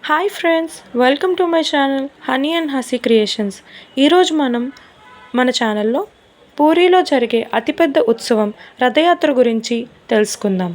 Hi friends, welcome to my channel honey and Hasi creations. ఈరోజు మనం మన ఛానల్లో పూరీలో జరిగే అతిపెద్ద ఉత్సవం రథయాత్ర గురించి తెలుసుకుందాం.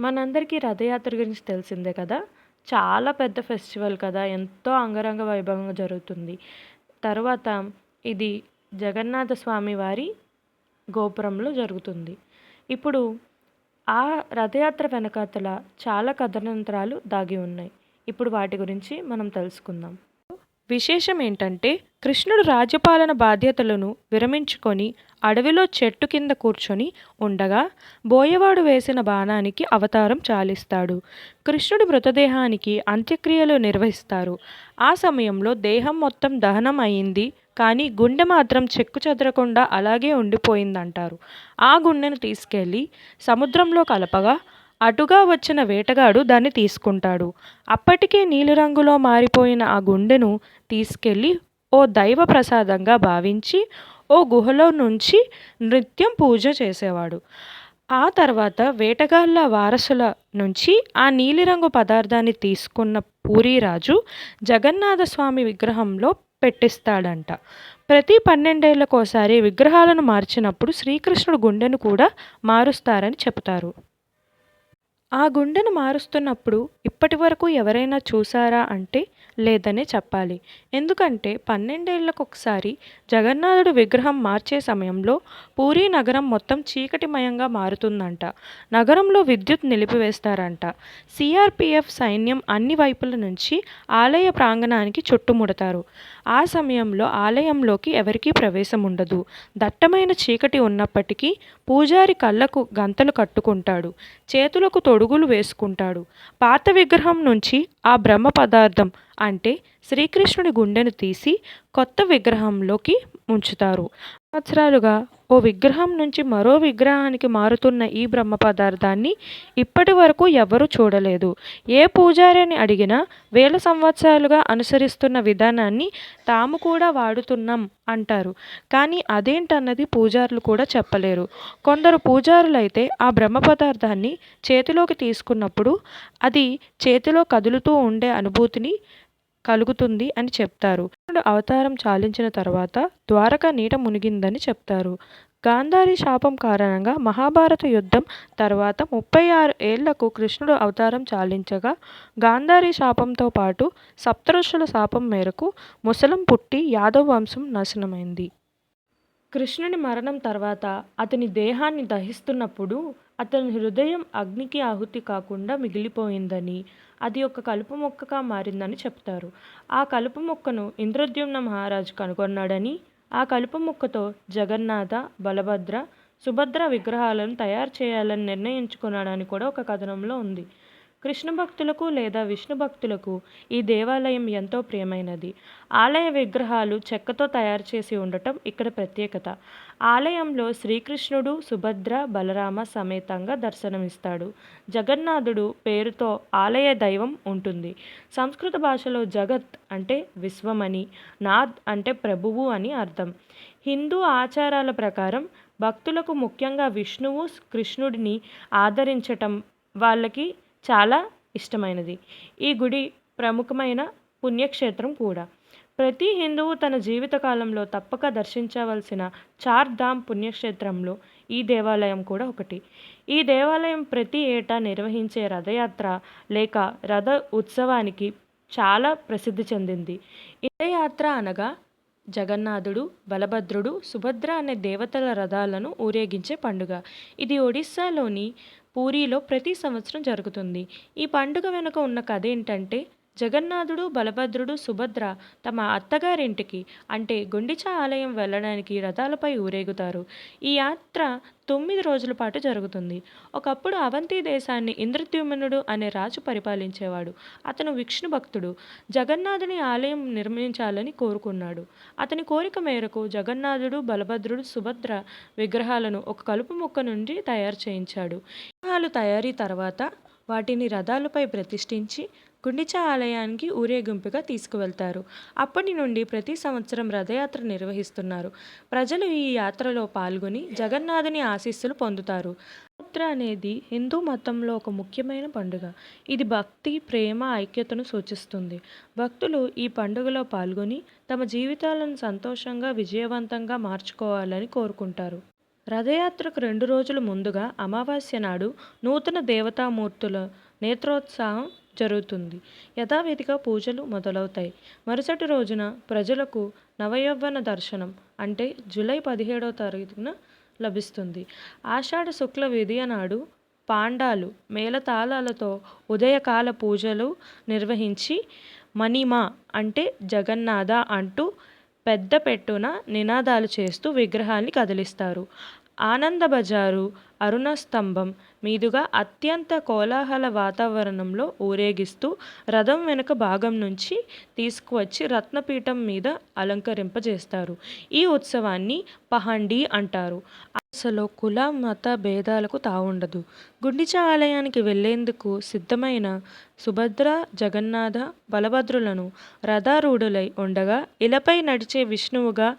మనందరికీ రథయాత్ర గురించి తెలిసిందే కదా. చాలా పెద్ద ఫెస్టివల్ కదా, ఎంతో అంగరంగ వైభవంగా జరుగుతుంది. తర్వాత ఇది జగన్నాథ స్వామి వారి గోపురంలో జరుగుతుంది. ఇప్పుడు ఆ రథయాత్ర వెనకాతల చాలా కథనంతరాలు దాగి ఉన్నాయి. ఇప్పుడు వాటి గురించి మనం తెలుసుకుందాం. విశేషం ఏంటంటే, కృష్ణుడు రాజ్యపాలన బాధ్యతలను విరమించుకొని అడవిలో చెట్టు కింద కూర్చొని ఉండగా బోయవాడు వేసిన బాణానికి అవతారం చాలిస్తాడు. కృష్ణుడి మృతదేహానికి అంత్యక్రియలు నిర్వహిస్తారు. ఆ సమయంలో దేహం మొత్తం దహనం అయింది, కానీ గుండె మాత్రం చెక్కు చెదరకుండా అలాగే ఉండిపోయిందంటారు. ఆ గుండెను తీసుకెళ్ళి సముద్రంలో కలపగా అటుగా వచ్చిన వేటగాడు దాన్ని తీసుకుంటాడు. అప్పటికే నీలిరంగులో మారిపోయిన ఆ గుండెను తీసుకెళ్ళి ఓ దైవ ప్రసాదంగా భావించి ఓ గుహలో నుంచి నిత్యం పూజ చేసేవాడు. ఆ తర్వాత వేటగాళ్ళ వారసుల నుంచి ఆ నీలిరంగు పదార్థాన్ని తీసుకున్న పూరీరాజు జగన్నాథ స్వామి విగ్రహంలో పెట్టిస్తాడంట. ప్రతి 12 ఏళ్లకోసారి విగ్రహాలను మార్చినప్పుడు శ్రీకృష్ణుడు గుండెను కూడా మారుస్తారని చెబుతారు. ఆ గుండెను మారుస్తున్నప్పుడు ఇప్పటి వరకు ఎవరైనా చూసారా అంటే లేదనే చెప్పాలి. ఎందుకంటే 12 ఏళ్లకొకసారి జగన్నాథుడు విగ్రహం మార్చే సమయంలో పూరీ నగరం మొత్తం చీకటిమయంగా మారుతుందంట. నగరంలో విద్యుత్ నిలిపివేస్తారంట. సిఆర్పిఎఫ్ సైన్యం అన్ని వైపుల నుంచి ఆలయ ప్రాంగణానికి చుట్టుముడతారు. ఆ సమయంలో ఆలయంలోకి ఎవరికీ ప్రవేశం ఉండదు. దట్టమైన చీకటి ఉన్నప్పటికీ పూజారి కళ్ళకు గంతలు కట్టుకుంటాడు, చేతులకు తొడుగులు వేసుకుంటాడు. పాత విగ్రహం నుంచి ఆ బ్రహ్మ పదార్థం అంటే శ్రీకృష్ణుడి గుండెను తీసి కొత్త విగ్రహంలోకి ఉంచుతారు. సంవత్సరాలుగా ఓ విగ్రహం నుంచి మరో విగ్రహానికి మారుతున్న ఈ బ్రహ్మ పదార్థాన్ని ఇప్పటి వరకు ఎవరూ చూడలేదు. ఏ పూజారిని అడిగినా వేల సంవత్సరాలుగా అనుసరిస్తున్న విధానాన్ని తాము కూడా వాడుతున్నాం అంటారు. కానీ అదేంటన్నది పూజారులు కూడా చెప్పలేరు. కొందరు పూజారులైతే ఆ బ్రహ్మ పదార్థాన్ని చేతిలోకి తీసుకున్నప్పుడు అది చేతిలో కదులుతూ ఉండే అనుభూతిని కలుగుతుంది అని చెప్తారు. కృష్ణుడు అవతారం చాలించిన తర్వాత ద్వారక నీట మునిగిందని చెప్తారు. గాంధారి శాపం కారణంగా మహాభారత యుద్ధం తర్వాత 36 ఏళ్లకు కృష్ణుడు అవతారం చాలించగా గాంధారి శాపంతో పాటు సప్తఋషుల శాపం మేరకు ముసలం పుట్టి యాదవ వంశం నాశనమైంది. కృష్ణుని మరణం తర్వాత అతని దేహాన్ని దహిస్తున్నప్పుడు అతని హృదయం అగ్నికి ఆహుతి కాకుండా మిగిలిపోయిందని, అది ఒక కలుపు మొక్కగా మారిందని చెప్తారు. ఆ కలుపు మొక్కను ఇంద్రద్యుమ్న మహారాజు కనుగొన్నాడని, ఆ కలుపు మొక్కతో జగన్నాథ, బలభద్ర, సుభద్ర విగ్రహాలను తయారు చేయాలని నిర్ణయించుకున్నాడని కూడా ఒక కథనంలో ఉంది. కృష్ణ భక్తులకు లేదా విష్ణు భక్తులకు ఈ దేవాలయం ఎంతో ప్రియమైనది. ఆలయ విగ్రహాలు చెక్కతో తయారు చేసి ఉండటం ఇక్కడ ప్రత్యేకత. ఆలయంలో శ్రీకృష్ణుడు, సుభద్ర, బలరామ సమేతంగా దర్శనమిస్తాడు. జగన్నాథుడు పేరుతో ఆలయ దైవం ఉంటుంది. సంస్కృత భాషలో జగత్ అంటే విశ్వమని, నాథ్ అంటే ప్రభువు అని అర్థం. హిందూ ఆచారాల ప్రకారం భక్తులకు ముఖ్యంగా విష్ణువు, కృష్ణుడిని ఆదరించటం వాళ్ళకి చాలా ఇష్టమైనది. ఈ గుడి ప్రముఖమైన పుణ్యక్షేత్రం కూడా. ప్రతి హిందువు తన జీవితకాలంలో తప్పక దర్శించవలసిన 4 ధామ్ పుణ్యక్షేత్రంలో ఈ దేవాలయం కూడా ఒకటి. ఈ దేవాలయం ప్రతి ఏటా నిర్వహించే రథయాత్ర లేక రథ ఉత్సవానికి చాలా ప్రసిద్ధి చెందింది. ఈ రథయాత్ర అనగా జగన్నాథుడు, బలభద్రుడు, సుభద్ర అనే దేవతల రథాలను ఊరేగించే పండుగ. ఇది ఒడిస్సాలోని పూరీలో ప్రతి సంవత్సరం జరుగుతుంది. ఈ పండుగ వెనుక ఉన్న కథ ఏంటంటే, జగన్నాథుడు, బలభద్రుడు, సుభద్ర తమ అత్తగారింటికి అంటే గుండిచా ఆలయం వెళ్ళడానికి రథాలపై ఊరేగుతారు. ఈ యాత్ర 9 రోజుల పాటు జరుగుతుంది. ఒకప్పుడు అవంతి దేశాన్ని ఇంద్రద్యుమ్నుడు అనే రాజు పరిపాలించేవాడు. అతను విష్ణు భక్తుడు. జగన్నాథుని ఆలయం నిర్మించాలని కోరుకున్నాడు. అతని కోరిక మేరకు జగన్నాథుడు, బలభద్రుడు, సుభద్ర విగ్రహాలను ఒక కలుపు మొక్క నుండి తయారు చేయించాడు. విగ్రహాలు తయారీ తర్వాత వాటిని రథాలపై ప్రతిష్ఠించి గుండిచా ఆలయానికి ఊరేగింపుగా తీసుకువెళ్తారు. అప్పటి నుండి ప్రతి సంవత్సరం రథయాత్ర నిర్వహిస్తున్నారు. ప్రజలు ఈ యాత్రలో పాల్గొని జగన్నాథుని ఆశీస్సులు పొందుతారు. రథయాత్ర అనేది హిందూ మతంలో ఒక ముఖ్యమైన పండుగ. ఇది భక్తి, ప్రేమ, ఐక్యతను సూచిస్తుంది. భక్తులు ఈ పండుగలో పాల్గొని తమ జీవితాలను సంతోషంగా, విజయవంతంగా మార్చుకోవాలని కోరుకుంటారు. రథయాత్రకు 2 రోజుల ముందుగా అమావాస్య నాడు నూతన దేవతామూర్తుల నేత్రోత్సవం జరుగుతుంది. యథావిధిగా పూజలు మొదలవుతాయి. మరుసటి రోజున ప్రజలకు నవయవ్వన దర్శనం అంటే జూలై 17వ తారీఖున లభిస్తుంది. ఆషాఢ శుక్ల విదియ నాడు పాండాలు మేళతాళాలతో ఉదయకాల పూజలు నిర్వహించి మణిమ అంటే జగన్నాథ అంటూ పెద్ద పెట్టున నినాదాలు చేస్తూ విగ్రహాన్ని కదిలిస్తారు. ఆనందబజారు అరుణ స్తంభం మీదుగా అత్యంత కోలాహల వాతావరణంలో ఊరేగిస్తూ రథం వెనుక భాగం నుంచి తీసుకువచ్చి రత్నపీఠం మీద అలంకరింపజేస్తారు. ఈ ఉత్సవాన్ని పహండి అంటారు. అసలు కుల మత భేదాలకు తావుండదు. గుండిచా ఆలయానికి వెళ్లేందుకు సిద్ధమైన సుభద్ర, జగన్నాథ, బలభద్రులను రథారూఢులై ఉండగా ఇలపై నడిచే విష్ణువుగా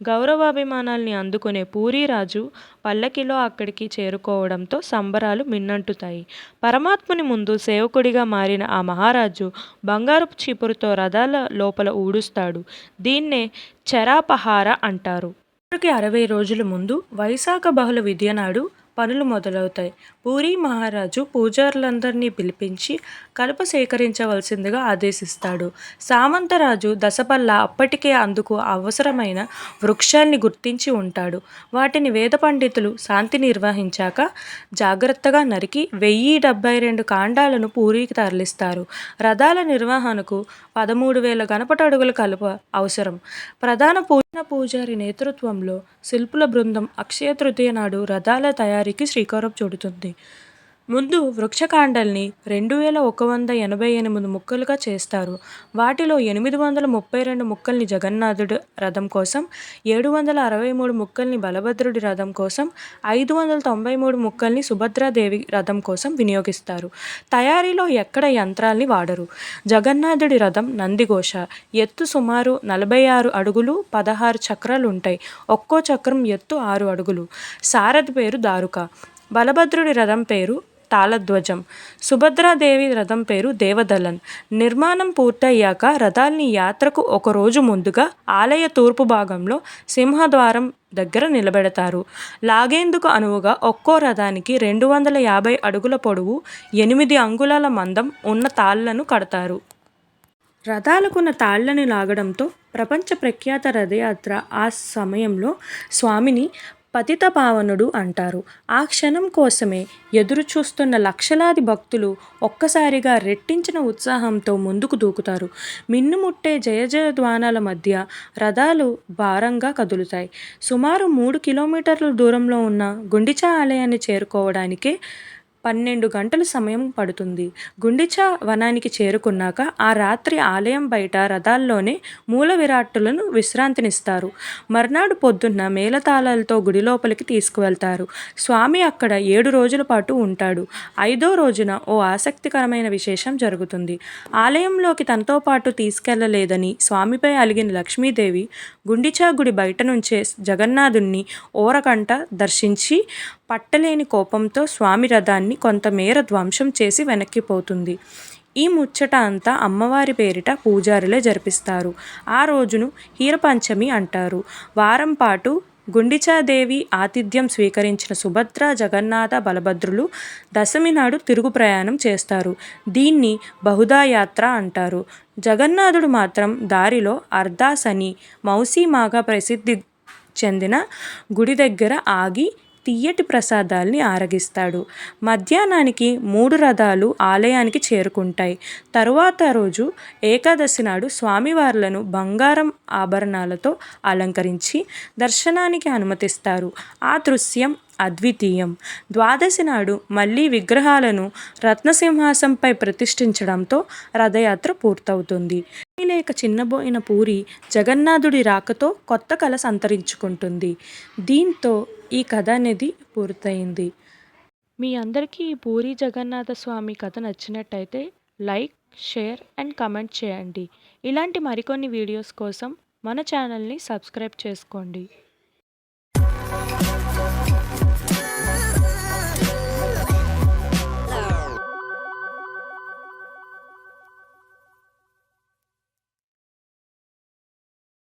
గౌరవాభిమానాల్ని అందుకునే పూరీరాజు పల్లకిలో అక్కడికి చేరుకోవడంతో సంబరాలు మిన్నంటుతాయి. పరమాత్ముని ముందు సేవకుడిగా మారిన ఆ మహారాజు బంగారపు చీపురుతో రథాల లోపల ఊడుస్తాడు. దీన్నే చరాపహార అంటారు. కి 60 రోజుల ముందు వైశాఖ బహుళ విదియ నాడు పనులు మొదలవుతాయి. పూరీ మహారాజు పూజారులందరినీ పిలిపించి కలప సేకరించవలసిందిగా ఆదేశిస్తాడు. సామంతరాజు దశపల్ల అప్పటికే అందుకు అవసరమైన వృక్షాల్ని గుర్తించి ఉంటాడు. వాటిని వేద పండితులు శాంతి నిర్వహించాక జాగ్రత్తగా నరికి 1072 కాండాలను పూరికి తరలిస్తారు. రథాల నిర్వహణకు 13,000 గణపటి అడుగుల కలప అవసరం. ప్రధాన పూజారి నేతృత్వంలో శిల్పుల బృందం అక్షయ తృతీయ నాడు రథాల తయారీకి శ్రీకారం చుడుతుంది. ముందు వృక్షకాండల్ని 2188 ముక్కలుగా చేస్తారు. వాటిలో 832 ముక్కల్ని జగన్నాథుడి రథం కోసం, 763 ముక్కల్ని బలభద్రుడి రథం కోసం, 593 ముక్కల్ని సుభద్రాదేవి రథం కోసం వినియోగిస్తారు. తయారీలో ఎక్కడ యంత్రాల్ని వాడరు. జగన్నాథుడి రథం నందిఘోష. ఎత్తు సుమారు 46 అడుగులు, 16 చక్రాలుంటాయి. ఒక్కో చక్రం ఎత్తు 6 అడుగులు. సారథి పేరు దారుక. బలభద్రుడి రథం పేరు తాళధ్వజం. సుభద్రాదేవి రథం పేరు దేవదలన్. నిర్మాణం పూర్తయ్యాక రథాల్ని యాత్రకు ఒక రోజు ముందుగా ఆలయ తూర్పు భాగంలో సింహద్వారం దగ్గర నిలబెడతారు. లాగేందుకు అనువుగా ఒక్కో రథానికి 250 అడుగుల పొడవు, 8 అంగుళాల మందం ఉన్న తాళ్లను కడతారు. రథాలకున్న తాళ్లని లాగడంతో ప్రపంచ ప్రఖ్యాత రథయాత్ర ఆ సమయంలో స్వామిని పతితపావనుడు అంటారు. ఆ క్షణం కోసమే ఎదురు చూస్తున్న లక్షలాది భక్తులు ఒక్కసారిగా రెట్టించిన ఉత్సాహంతో ముందుకు దూకుతారు. మిన్నుముట్టే జయజయధ్వానాల మధ్య రథాలు భారంగా కదులుతాయి. సుమారు 3 కిలోమీటర్ల దూరంలో ఉన్న గుండిచా ఆలయాన్ని చేరుకోవడానికే 12 గంటలు సమయం పడుతుంది. గుండిచా వనానికి చేరుకున్నాక ఆ రాత్రి ఆలయం బయట రథాల్లోనే మూల విరాట్టులను విశ్రాంతినిస్తారు. మర్నాడు పొద్దున్న మేళతాళాలతో గుడి లోపలికి తీసుకువెళ్తారు. స్వామి అక్కడ 7 రోజుల పాటు ఉంటాడు. 5వ రోజున ఓ ఆసక్తికరమైన విశేషం జరుగుతుంది. ఆలయంలోకి తనతో పాటు తీసుకెళ్లలేదని స్వామిపై అలిగిన లక్ష్మీదేవి గుండిచా గుడి బయట నుంచే జగన్నాథుణ్ణి ఓరకంట దర్శించి పట్టలేని కోపంతో స్వామి రథాన్ని కొంతమేర ధ్వంసం చేసి వెనక్కిపోతుంది. ఈ ముచ్చట అంతా అమ్మవారి పేరిట పూజారులే జరిపిస్తారు. ఆ రోజును హీరపంచమి అంటారు. వారం పాటు గుండిచాదేవి ఆతిథ్యం స్వీకరించిన సుభద్ర, జగన్నాథ, బలభద్రులు దశమి నాడు తిరుగు ప్రయాణం చేస్తారు. దీన్ని బహుదాయాత్ర అంటారు. జగన్నాథుడు మాత్రం దారిలో అర్ధాసని మౌసీమాగా ప్రసిద్ధి చెందిన గుడి దగ్గర ఆగి తియ్యటి ప్రసాదాల్ని ఆరగిస్తాడు. మధ్యాహ్నానికి 3 రథాలు ఆలయానికి చేరుకుంటాయి. తరువాత రోజు ఏకాదశి నాడు స్వామివార్లను బంగారం ఆభరణాలతో అలంకరించి దర్శనానికి అనుమతిస్తారు. ఆ దృశ్యం అద్వితీయం. ద్వాదశి నాడు మళ్ళీ విగ్రహాలను రత్నసింహాసంపై ప్రతిష్ఠించడంతో రథయాత్ర పూర్తవుతుంది. లేక చిన్నబోయిన పూరి జగన్నాథుడి రాకతో కొత్త కళ సంతరించుకుంటుంది. దీంతో ఈ కథ అనేది పూర్తయింది. మీ అందరికీ ఈ పూరి జగన్నాథ స్వామి కథ నచ్చినట్టయితే లైక్, షేర్ అండ్ కమెంట్ చేయండి. ఇలాంటి మరికొన్ని వీడియోస్ కోసం మన ఛానల్ని సబ్స్క్రైబ్ చేసుకోండి.